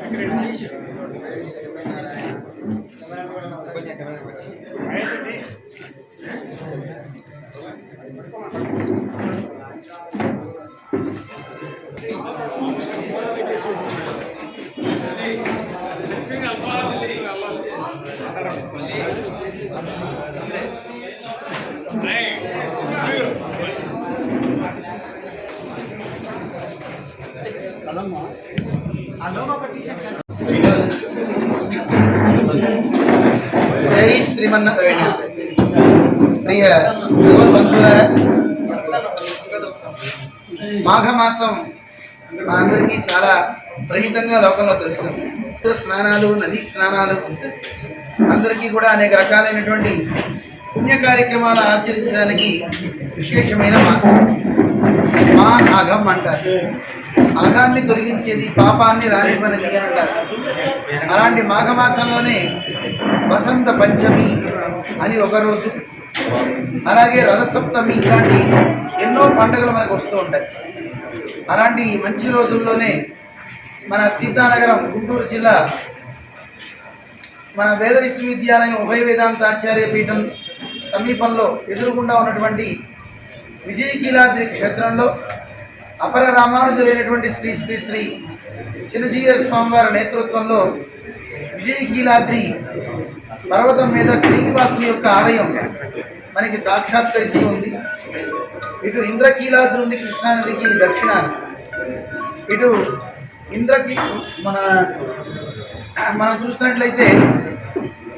జై శ్రీమన్నారాయణ. ప్రియ భగవద్బంధువులారా, మాఘమాసం మనందరికీ చాలా ప్రహితంగా లోకంలో తెలుసు. స్నానాలు, నదీ స్నానాలు, అందరికీ కూడా అనేక రకాలైనటువంటి పుణ్య కార్యక్రమాలు ఆచరించడానికి విశేషమైన మాసం. మాఘం అంటారు. మాఘాన్ని తొలగించేది, పాపాన్ని రానివ్వనిది అని అంటారు. అలాంటి మాఘమాసంలోనే వసంత పంచమి అని ఒకరోజు, అలాగే రథసప్తమి, ఇలాంటి ఎన్నో పండుగలు మనకు వస్తూ ఉంటాయి. అలాంటి మంచి రోజుల్లోనే మన సీతానగరం గుంటూరు జిల్లా మన వేద విశ్వవిద్యాలయం ఉభయ వేదాంత ఆచార్య పీఠం సమీపంలో ఎదురుగుండా ఉన్నటువంటి విజయకీలాద్రి క్షేత్రంలో అపర రామానుజులైనటువంటి శ్రీ శ్రీ శ్రీ చిన్నజీయర్ స్వామివారి నేతృత్వంలో విజయకీలాద్రి పర్వతం మీద శ్రీనివాసుని యొక్క ఆలయం మనకి సాక్షాత్కరిస్తూ ఉంది. ఇటు ఇంద్రకీలాద్రి ఉంది కృష్ణానదికి దక్షిణాన. ఇటు మనం చూసినట్లయితే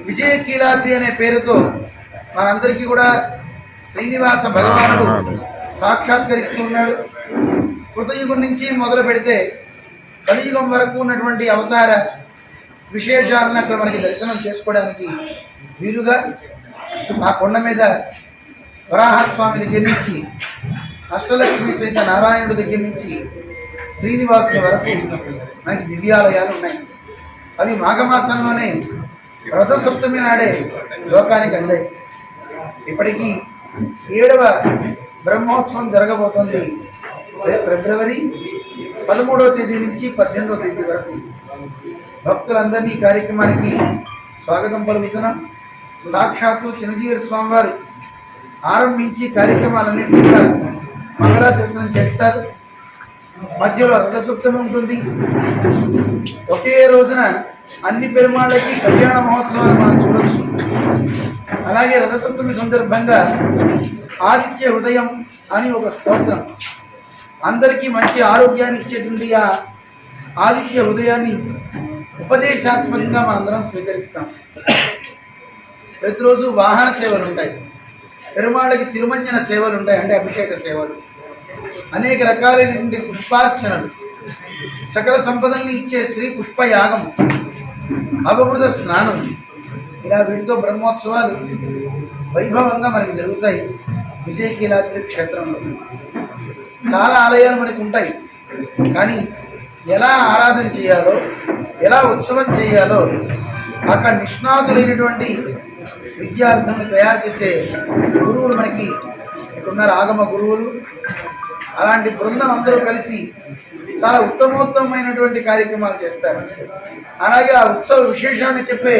విజయకీలాద్రి అనే పేరుతో మనందరికీ కూడా శ్రీనివాస భగవానుడు సాక్షాత్కరిస్తూ ఉన్నాడు. కృతయుగం నుంచి మొదలు పెడితే కలియుగం వరకు ఉన్నటువంటి అవతార విశేషాలను అక్కడ మనకి దర్శనం చేసుకోవడానికి వీలుగా ఆ కొండ మీద వరాహస్వామి దగ్గర నుంచి అష్టలక్ష్మి సహిత నారాయణుడి దగ్గర నుంచి శ్రీనివాసుల వరకు మనకి దివ్యాలయాలు ఉన్నాయి. అవి మాఘమాసంలోనే రథసప్తమి నాడే లోకానికి అందాయి. ఇప్పటికీ 7వ బ్రహ్మోత్సవం జరగబోతోంది. ఫిబ్రవరి 13వ తేదీ నుంచి 18వ తేదీ వరకు భక్తులందరినీ ఈ కార్యక్రమానికి స్వాగతం పలుకుతున్నాం. సాక్షాత్తు చిన్నజీయర్ స్వామివారు ఆరంభించి కార్యక్రమాలన్నింటినీ కూడా మంగళాశాసనం చేస్తారు. మధ్యలో రథసప్తమి ఉంటుంది. ఒకే రోజున అన్ని పెరుమాళ్ళకి కళ్యాణ మహోత్సవాలు మనం చూడవచ్చు. అలాగే రథసప్తమి సందర్భంగా ఆదిత్య హృదయం అని ఒక స్తోత్రం, అందరికీ మంచి ఆరోగ్యాన్ని ఇచ్చేటువంటి ఆ ఆదిత్య హృదయాన్ని ఉపదేశాత్మకంగా మనందరం స్వీకరిస్తాం. ప్రతిరోజు వాహన సేవలు ఉంటాయి, పెరుమాళ్ళకి తిరుమంజన సేవలు ఉంటాయి, అంటే అభిషేక సేవలు, అనేక రకాలైనటువంటి పుష్పార్చనలు, సకల సంపదల్ని ఇచ్చే శ్రీ పుష్పయాగం, అవబృత స్నానం, ఇలా వీటితో బ్రహ్మోత్సవాలు వైభవంగా మనకి జరుగుతాయి. విజయకీలాద్రి క్షేత్రంలో చాలా ఆలయాలు మనకి ఉంటాయి, కానీ ఎలా ఆరాధన చేయాలో, ఎలా ఉత్సవం చేయాలో అక్కడ నిష్ణాతులైనటువంటి విద్యార్థులను తయారు చేసే గురువులు మనకి ఇక్కడున్నారు, ఆగమ గురువులు. అలాంటి బృందం అందరూ కలిసి చాలా ఉత్తమోత్తమైనటువంటి కార్యక్రమాలు చేస్తారు. అలాగే ఆ ఉత్సవ విశేషాన్ని చెప్పే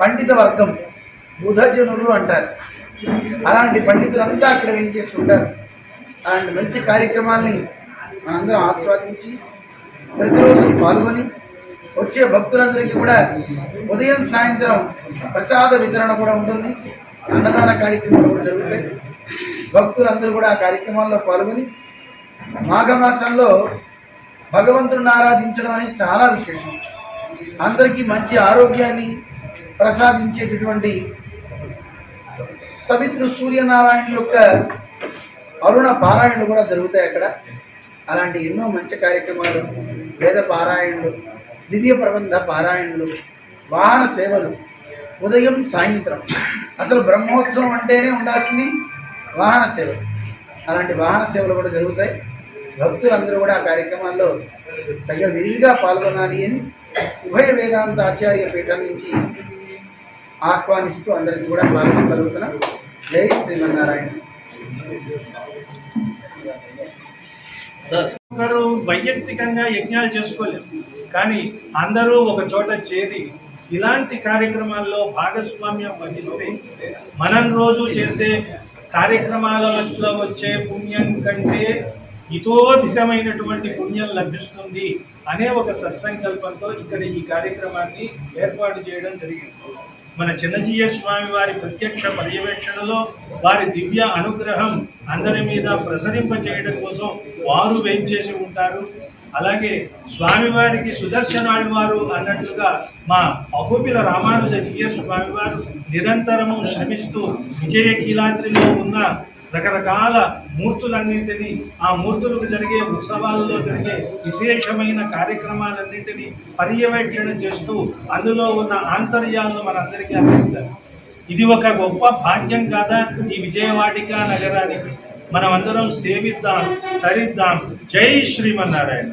పండిత వర్గం బుధజనులు అంటారు. అలాంటి పండితులంతా అక్కడ ఏం చేస్తుంటారు. అలాంటి మంచి కార్యక్రమాల్ని మనందరం ఆస్వాదించి ప్రతిరోజు పాల్గొని వచ్చే భక్తులందరికీ కూడా ఉదయం సాయంత్రం ప్రసాద వితరణ కూడా ఉంటుంది. అన్నదాన కార్యక్రమాలు కూడా జరుగుతాయి. భక్తులందరూ కూడా ఆ కార్యక్రమాల్లో పాల్గొని మాఘమాసంలో భగవంతుడిని ఆరాధించడం అనేది చాలా విశేషం. అందరికీ మంచి ఆరోగ్యాన్ని ప్రసాదించేటటువంటి సవిత్రు సూర్యనారాయణ యొక్క అరుణ పారాయణలు కూడా జరుగుతాయి అక్కడ. అలాంటి ఎన్నో మంచి కార్యక్రమాలు, వేద పారాయణలు, దివ్య ప్రబంధ పారాయణలు, వాహన సేవలు ఉదయం సాయంత్రం. అసలు బ్రహ్మోత్సవం అంటేనే ఉండాల్సింది వాహన సేవలు. అలాంటి వాహన సేవలు కూడా జరుగుతాయి. భక్తులందరూ కూడా ఆ కార్యక్రమాల్లో చక్కగా విరివిగా పాల్గొనాలి అని ఉభయ వేదాంత ఆచార్య పీఠం నుంచి ఆహ్వానిస్తూ అందరికీ కూడా స్వాగతం కలుగుతున్నాం. జై శ్రీమన్నారాయణ. ఒకరు వైయక్తికంగా యజ్ఞాలు చేసుకోలేరు, కానీ అందరూ ఒక చోట చేరి ఇలాంటి కార్యక్రమాల్లో భాగస్వామ్యం వహిస్తే మనం రోజు చేసే కార్యక్రమాల వల్ల వచ్చే పుణ్యం కంటే ఇతోధికమైనటువంటి పుణ్యం లభిస్తుంది అనే ఒక సత్సంకల్పంతో ఇక్కడ ఈ కార్యక్రమాన్ని ఏర్పాటు చేయడం జరిగింది. మన చిన్నజీయ స్వామి వారి ప్రత్యక్ష పర్యవేక్షణలో వారి దివ్య అనుగ్రహం అందరి మీద ప్రసరింపజేయడం కోసం వారు వేంచేసి ఉంటారు. అలాగే స్వామివారికి సుదర్శనాళ్వారు అన్నట్లుగా మా అహోబిల రామానుజీయ స్వామివారు నిరంతరము శ్రమిస్తూ విజయకీలాద్రిలో ఉన్న రకరకాల మూర్తులన్నింటినీ, ఆ మూర్తులకు జరిగే ఉత్సవాలలో జరిగే విశేషమైన కార్యక్రమాలన్నింటినీ పర్యవేక్షణ చేస్తూ అందులో ఉన్న ఆంతర్యాలను మనందరికీ అందిస్తారు. ఇది ఒక గొప్ప భాగ్యం కాదా ఈ విజయవాడిక నగరానికి? మనమందరం సేవిద్దాం, తరిద్దాం. జై శ్రీమన్నారాయణ.